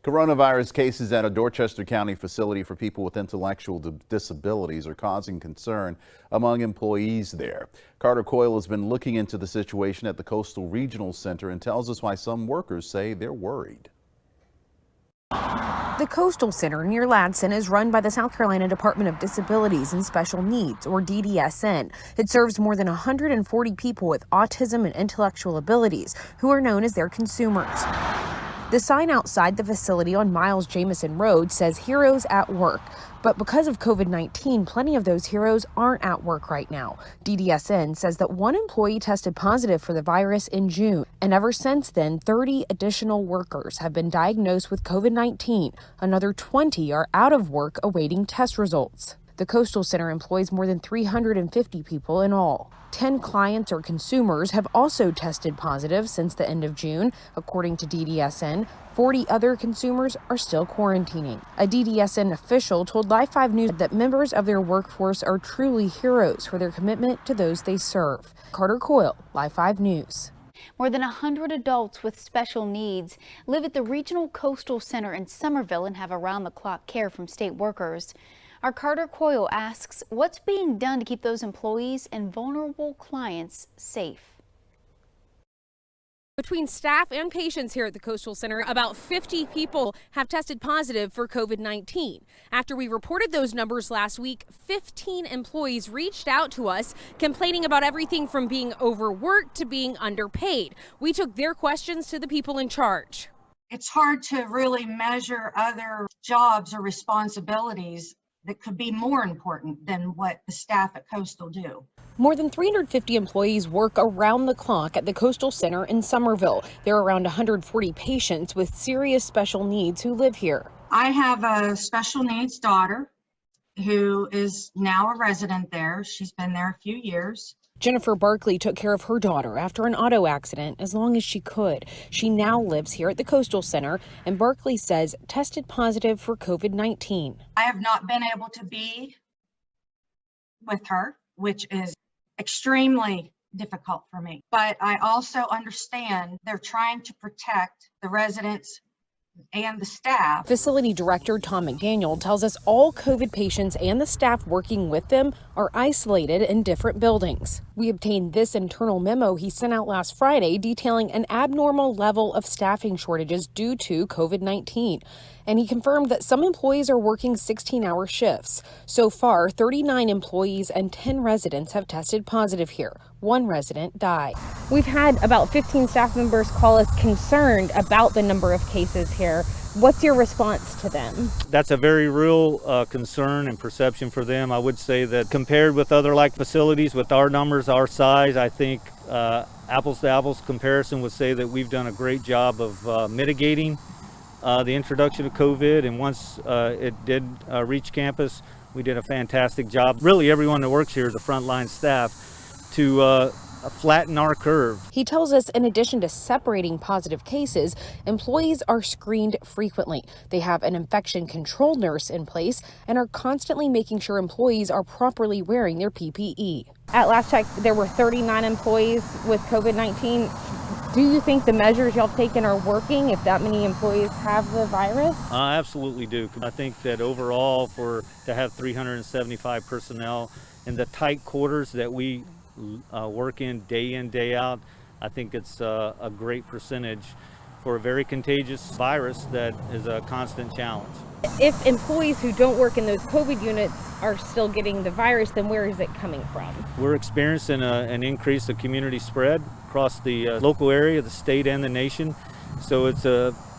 Coronavirus cases at a Dorchester County facility for people with intellectual disabilities are causing concern among employees there. Coyle has been looking into the situation at the Coastal Regional Center and tells us why some workers say they're worried. The Coastal Center near Ladson is run by the South Carolina Department of Disabilities and Special Needs, or DDSN. It serves more than 140 people with autism and intellectual abilities who are known as their consumers. The sign outside the facility on Miles Jamison Road says Heroes at Work, but because of COVID-19, plenty of those heroes aren't at work right now. DDSN says that one employee tested positive for the virus in June, and ever since then, 30 additional workers have been diagnosed with COVID-19. Another 20 are out of work awaiting test results. The Coastal Center employs more than 350 people in all. 10 clients or consumers have also tested positive since the end of June. According to DDSN, 40 other consumers are still quarantining. A DDSN official told Live 5 News that members of their workforce are truly heroes for their commitment to those they serve. Coyle, Live 5 News. More than 100 adults with special needs live at the Regional Coastal Center in Somerville and have around-the-clock care from state workers. Our Coyle asks what's being done to keep those employees and vulnerable clients safe. Between staff and patients here at the Coastal Center, about 50 people have tested positive for COVID-19. After we reported those numbers last week, 15 employees reached out to us complaining about everything from being overworked to being underpaid. We took their questions to the people in charge. It's hard to really measure other jobs or responsibilities that could be more important than what the staff at Coastal do. More than 350 employees work around the clock at the Coastal Center in Somerville. There are around 140 patients with serious special needs who live here. I have a special needs daughter who is now a resident there. She's been there a few years. Jennifer Barkley took care of her daughter after an auto accident as long as she could. She now lives here at the Coastal Center, and Barkley says tested positive for COVID-19. I have not been able to be with her, which is extremely difficult for me. But I also understand they're trying to protect the residents and the staff. Facility Director Tom McDaniel tells us all COVID patients and the staff working with them are isolated in different buildings. We obtained this internal memo he sent out last Friday detailing an abnormal level of staffing shortages due to COVID-19. And he confirmed that some employees are working 16-hour shifts. So far, 39 employees and 10 residents have tested positive here. One resident died. We've had about 15 staff members call us concerned about the number of cases here. What's your response to them? That's a very real concern and perception for them. I would say that compared with other like facilities with our numbers, our size, I think apples to apples comparison would say that we've done a great job of mitigating the introduction of COVID, and once it did reach campus, we did a fantastic job. Really, everyone that works here is the frontline staff to flatten our curve. He tells us in addition to separating positive cases, employees are screened frequently. They have an infection control nurse in place and are constantly making sure employees are properly wearing their PPE. At last check, there were 39 employees with COVID-19. Do you think the measures y'all have taken are working if that many employees have the virus? I absolutely do. I think that overall to have 375 personnel in the tight quarters that we work in, day out, I think it's a great percentage for a very contagious virus that is a constant challenge. If employees who don't work in those COVID units are still getting the virus, then where is it coming from? We're experiencing an increase of community spread across the local area, the state and the nation. So it's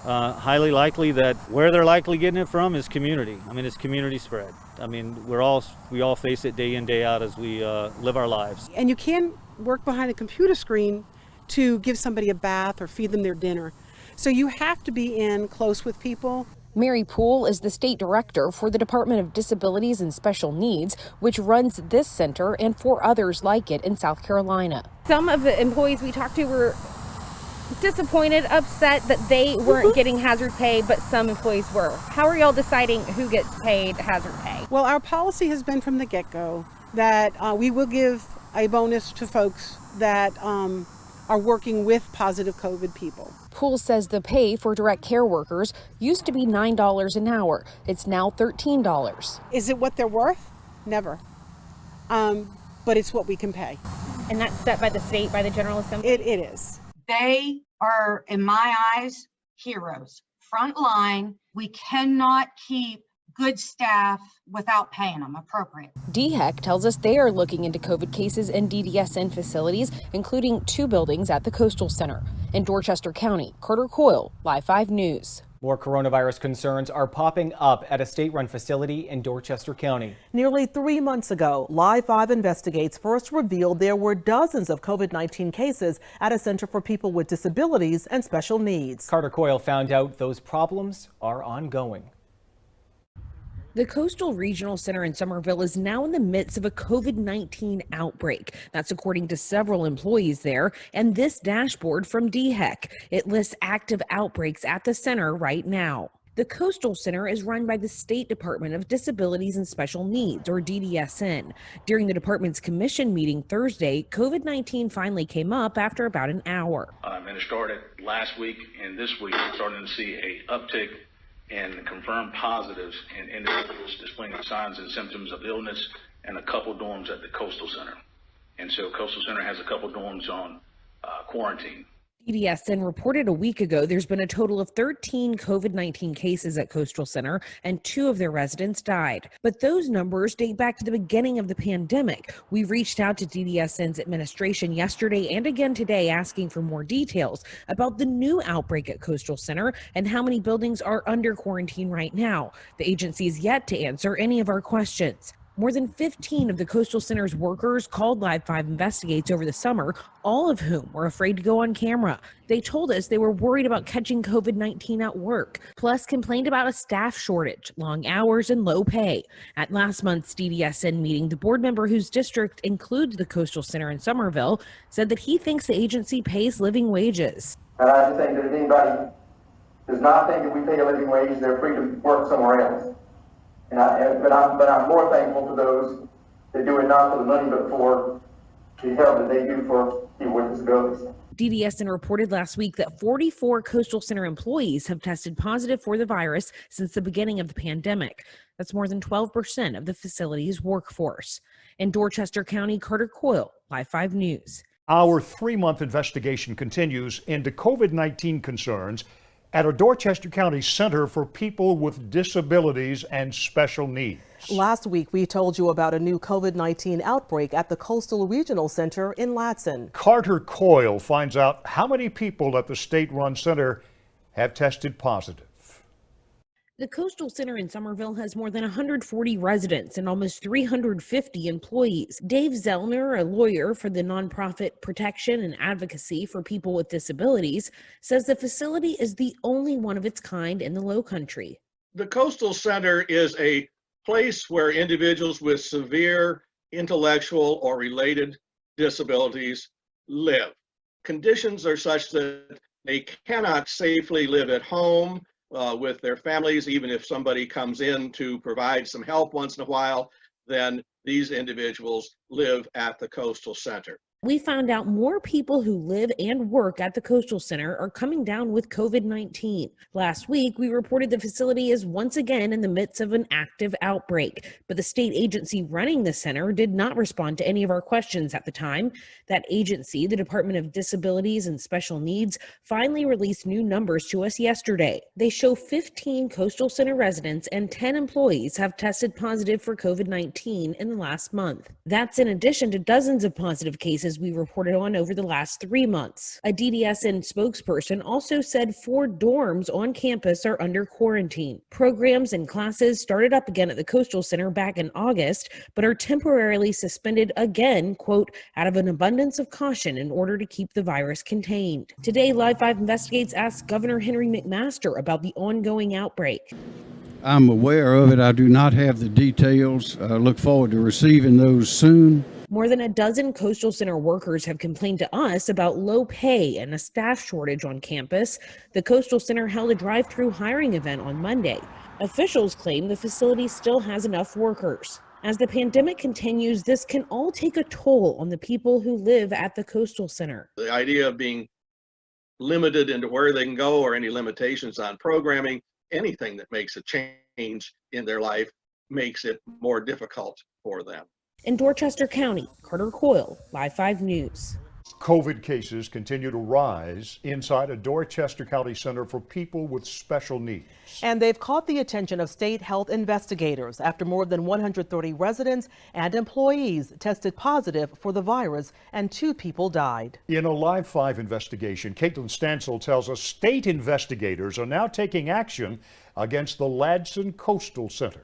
highly likely that where they're likely getting it from is community. I mean, it's community spread. I mean, we all face it day in, day out as we live our lives. And you can work behind a computer screen to give somebody a bath or feed them their dinner. So you have to be in close with people. Mary Poole is the state director for the Department of Disabilities and Special Needs, which runs this center and 4 others like it in South Carolina. Some of the employees we talked to were disappointed, upset that they weren't getting hazard pay, but some employees were. How are y'all deciding who gets paid hazard pay? Well, our policy has been from the get-go that we will give a bonus to folks that are working with positive COVID people. Poole says the pay for direct care workers used to be $9 an hour. It's now $13. Is it what they're worth? Never. But it's what we can pay. And that's set by the state, by the General Assembly? It is. They are, in my eyes, heroes. Front line. We cannot keep good staff without paying them appropriate. DHEC tells us they are looking into COVID cases in DDSN facilities, including 2 buildings at the Coastal Center. In Dorchester County, Carter Coyle, Live 5 News. More coronavirus concerns are popping up at a state-run facility in Dorchester County. Nearly 3 months ago, Live 5 Investigates first revealed there were dozens of COVID-19 cases at a center for people with disabilities and special needs. Carter Coyle found out those problems are ongoing. The Coastal Regional Center in Somerville is now in the midst of a COVID-19 outbreak. That's according to several employees there. And this dashboard from DHEC, it lists active outbreaks at the center right now. The Coastal Center is run by the State Department of Disabilities and Special Needs, or DDSN. During the department's commission meeting Thursday, COVID-19 finally came up after about an hour. And it started last week, and this week we're starting to see an uptick in confirmed positives in individuals displaying signs and symptoms of illness, and a couple dorms at the Coastal Center. And so Coastal Center has a couple dorms on quarantine. DDSN reported a week ago there's been a total of 13 COVID-19 cases at Coastal Center, and 2 of their residents died. But those numbers date back to the beginning of the pandemic. We reached out to DDSN's administration yesterday and again today asking for more details about the new outbreak at Coastal Center and how many buildings are under quarantine right now. The agency is yet to answer any of our questions. More than 15 of the Coastal Center's workers called Live 5 Investigates over the summer, all of whom were afraid to go on camera. They told us they were worried about catching COVID-19 at work, plus complained about a staff shortage, long hours, and low pay. At last month's DDSN meeting, the board member whose district includes the Coastal Center in Somerville said that he thinks the agency pays living wages. And I just think that if anybody does not think that we pay a living wage, they're free to work somewhere else. But I'm more thankful to those that do it not for the money, but for the help that they do for people with disabilities. DDSN reported last week that 44 Coastal Center employees have tested positive for the virus since the beginning of the pandemic. That's more than 12% of the facility's workforce. In Dorchester County, Carter Coyle, Live 5 News. Our 3-month investigation continues into COVID-19 concerns at a Dorchester County Center for People with Disabilities and Special Needs. Last week, we told you about a new COVID-19 outbreak at the Coastal Regional Center in Latson. Carter Coyle finds out how many people at the state-run center have tested positive. The Coastal Center in Somerville has more than 140 residents and almost 350 employees. Dave Zellner, a lawyer for the nonprofit Protection and Advocacy for People with Disabilities, says the facility is the only one of its kind in the Lowcountry. The Coastal Center is a place where individuals with severe intellectual or related disabilities live. Conditions are such that they cannot safely live at home with their families. Even if somebody comes in to provide some help once in a while, then these individuals live at the Coastal Center. We found out more people who live and work at the Coastal Center are coming down with COVID-19. Last week, we reported the facility is once again in the midst of an active outbreak, but the state agency running the center did not respond to any of our questions at the time. That agency, the Department of Disabilities and Special Needs, finally released new numbers to us yesterday. They show 15 Coastal Center residents and 10 employees have tested positive for COVID-19 in the last month. That's in addition to dozens of positive cases we reported on over the last 3 months. A DDSN spokesperson also said 4 dorms on campus are under quarantine. Programs and classes started up again at the Coastal Center back in August, but are temporarily suspended again, quote, out of an abundance of caution in order to keep the virus contained. Today, Live 5 Investigates asked Governor Henry McMaster about the ongoing outbreak. I'm aware of it. I do not have the details. I look forward to receiving those soon. More than a dozen Coastal Center workers have complained to us about low pay and a staff shortage on campus. The Coastal Center held a drive-through hiring event on Monday. Officials claim the facility still has enough workers. As the pandemic continues, this can all take a toll on the people who live at the Coastal Center. The idea of being limited into where they can go or any limitations on programming. Anything that makes a change in their life makes it more difficult for them. In Dorchester County, Carter Coyle, Live 5 News. COVID cases continue to rise inside a Dorchester County Center for people with special needs. And they've caught the attention of state health investigators after more than 130 residents and employees tested positive for the virus and 2 people died. In a Live 5 investigation, Kaitlin Stansell tells us state investigators are now taking action against the Ladson Coastal Center.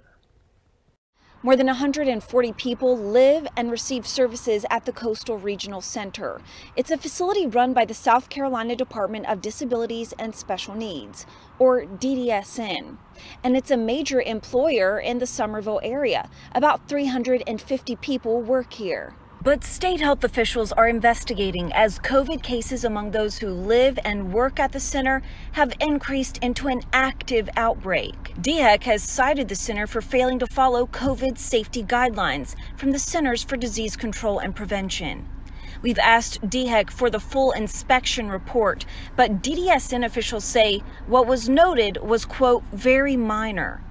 More than 140 people live and receive services at the Coastal Regional Center. It's a facility run by the South Carolina Department of Disabilities and Special Needs, or DDSN. And it's a major employer in the Somerville area. About 350 people work here. But state health officials are investigating as COVID cases among those who live and work at the center have increased into an active outbreak. DHEC has cited the center for failing to follow COVID safety guidelines from the Centers for Disease Control and Prevention. We've asked DHEC for the full inspection report, but DDSN officials say what was noted was, quote, very minor.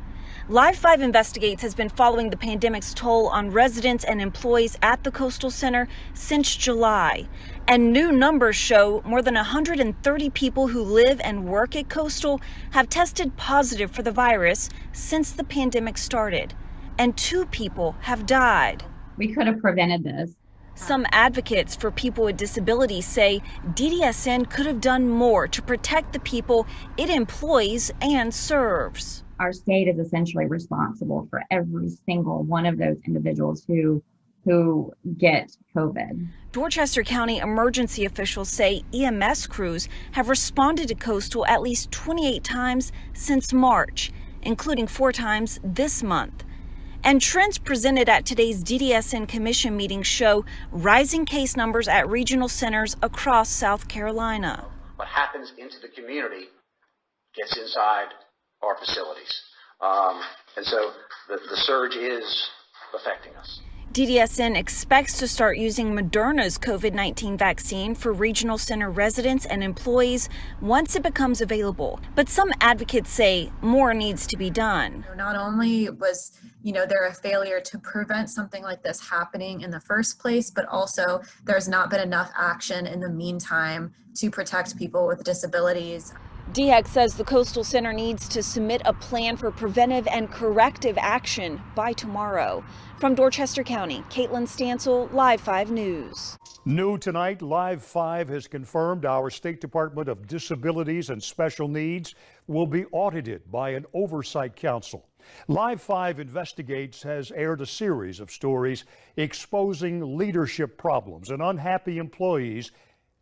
Live 5 Investigates has been following the pandemic's toll on residents and employees at the Coastal Center since July. And new numbers show more than 130 people who live and work at Coastal have tested positive for the virus since the pandemic started. And 2 people have died. We could have prevented this. Some advocates for people with disabilities say DDSN could have done more to protect the people it employs and serves. Our state is essentially responsible for every single one of those individuals who get COVID. Dorchester County emergency officials say EMS crews have responded to Coastal at least 28 times since March, including 4 times this month. And trends presented at today's DDSN Commission meeting show rising case numbers at regional centers across South Carolina. What happens into the community gets inside our facilities. And so the surge is affecting us. DDSN expects to start using Moderna's COVID-19 vaccine for regional center residents and employees once it becomes available. But some advocates say more needs to be done. Not only was, there a failure to prevent something like this happening in the first place, but also there's not been enough action in the meantime to protect people with disabilities. DHEC says the Coastal Center needs to submit a plan for preventive and corrective action by tomorrow. From Dorchester County, Kaitlin Stansell, Live 5 News. New tonight, Live 5 has confirmed our State Department of Disabilities and Special Needs will be audited by an oversight council. Live 5 Investigates has aired a series of stories exposing leadership problems and unhappy employees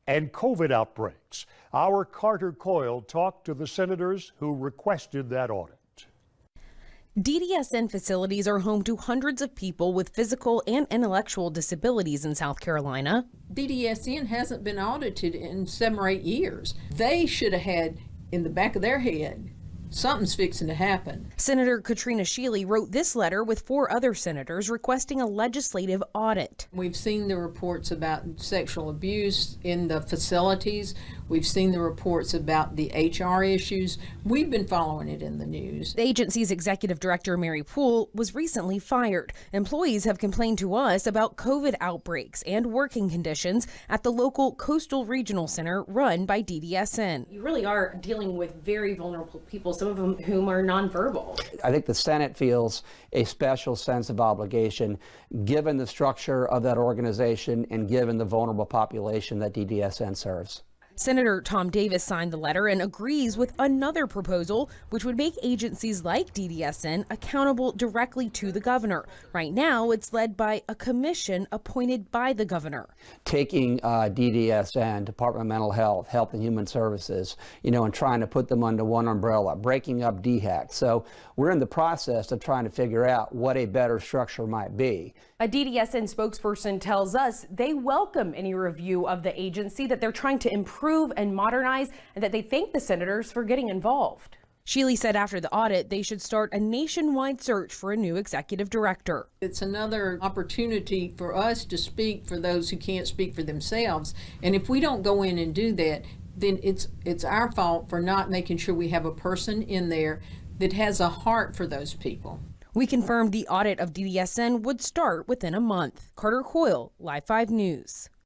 and COVID outbreaks. Our Carter Coyle talked to the senators who requested that audit. DDSN facilities are home to hundreds of people with physical and intellectual disabilities in South Carolina. DDSN hasn't been audited in 7 or 8 years. They should have had in the back of their head, something's fixing to happen. Senator Katrina Shealy wrote this letter with 4 other senators requesting a legislative audit. We've seen the reports about sexual abuse in the facilities. We've seen the reports about the HR issues. We've been following it in the news. The agency's executive director, Mary Poole, was recently fired. Employees have complained to us about COVID outbreaks and working conditions at the local Coastal Regional Center run by DDSN. You really are dealing with very vulnerable people, some of them whom are nonverbal. I think the Senate feels a special sense of obligation given the structure of that organization and given the vulnerable population that DDSN serves. Senator Tom Davis signed the letter and agrees with another proposal, which would make agencies like DDSN accountable directly to the governor. Right now, it's led by a commission appointed by the governor. Taking DDSN, Department of Mental Health, Health and Human Services, and trying to put them under one umbrella, breaking up DHEC. So we're in the process of trying to figure out what a better structure might be. A DDSN spokesperson tells us they welcome any review of the agency, that they're trying to improve and modernize, and that they thank the senators for getting involved. Shealy said after the audit, they should start a nationwide search for a new executive director. It's another opportunity for us to speak for those who can't speak for themselves. And if we don't go in and do that, then it's our fault for not making sure we have a person in there that has a heart for those people. We confirmed the audit of DDSN would start within a month. Carter Coyle, Live 5 News.